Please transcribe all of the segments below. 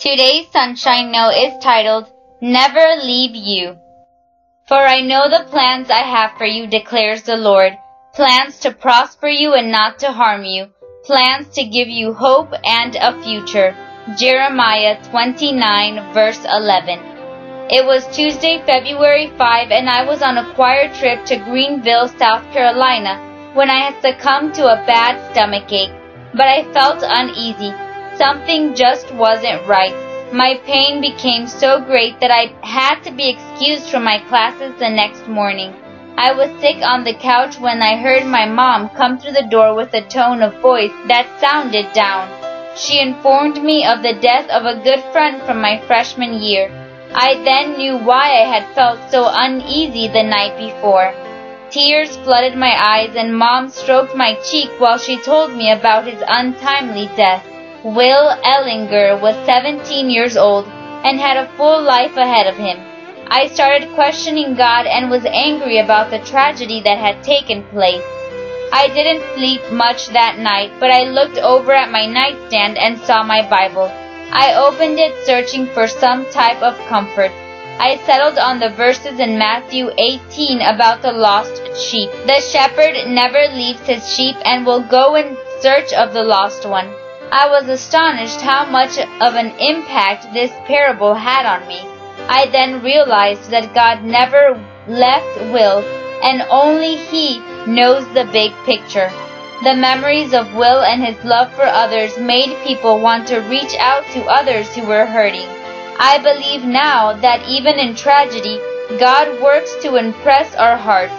Today's Sunshine Note is titled, Never Leave You. For I know the plans I have for you, declares the Lord, plans to prosper you and not to harm you, plans to give you hope and a future. Jeremiah 29, verse 11. It was Tuesday, February 5, and I was on a choir trip to Greenville, South Carolina, when I had succumbed to a bad stomachache. But I felt uneasy. Something just wasn't right. My pain became so great that I had to be excused from my classes the next morning. I was sick on the couch when I heard my mom come through the door with a tone of voice that sounded down. She informed me of the death of a good friend from my freshman year. I then knew why I had felt so uneasy the night before. Tears flooded my eyes and Mom stroked my cheek while she told me about his untimely death. Will Ellinger was 17 years old and had a full life ahead of him. I started questioning God and was angry about the tragedy that had taken place. I didn't sleep much that night, but I looked over at my nightstand and saw my Bible. I opened it searching for some type of comfort. I settled on the verses in Matthew 18 about the lost sheep. The shepherd never leaves his sheep and will go in search of the lost one. I was astonished how much of an impact this parable had on me. I then realized that God never left Will, and only He knows the big picture. The memories of Will and his love for others made people want to reach out to others who were hurting. I believe now that even in tragedy, God works to impress our hearts.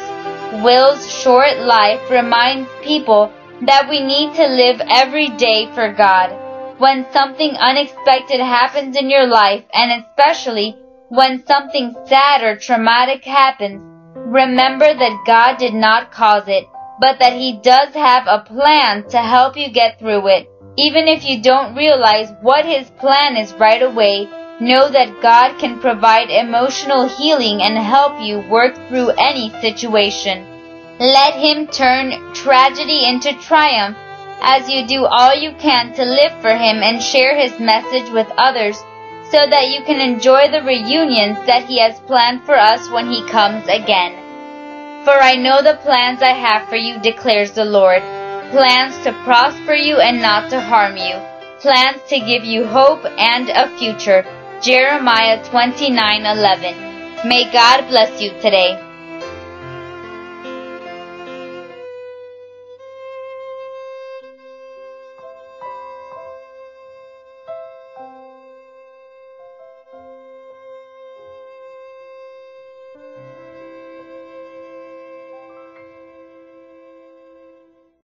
Will's short life reminds people that we need to live every day for God. When something unexpected happens in your life, and especially when something sad or traumatic happens, remember that God did not cause it, but that He does have a plan to help you get through it. Even if you don't realize what His plan is right away, know that God can provide emotional healing and help you work through any situation. Let Him turn tragedy into triumph as you do all you can to live for Him and share His message with others so that you can enjoy the reunions that He has planned for us when He comes again. For I know the plans I have for you, declares the Lord, plans to prosper you and not to harm you, plans to give you hope and a future. Jeremiah 29:11. May God bless you today.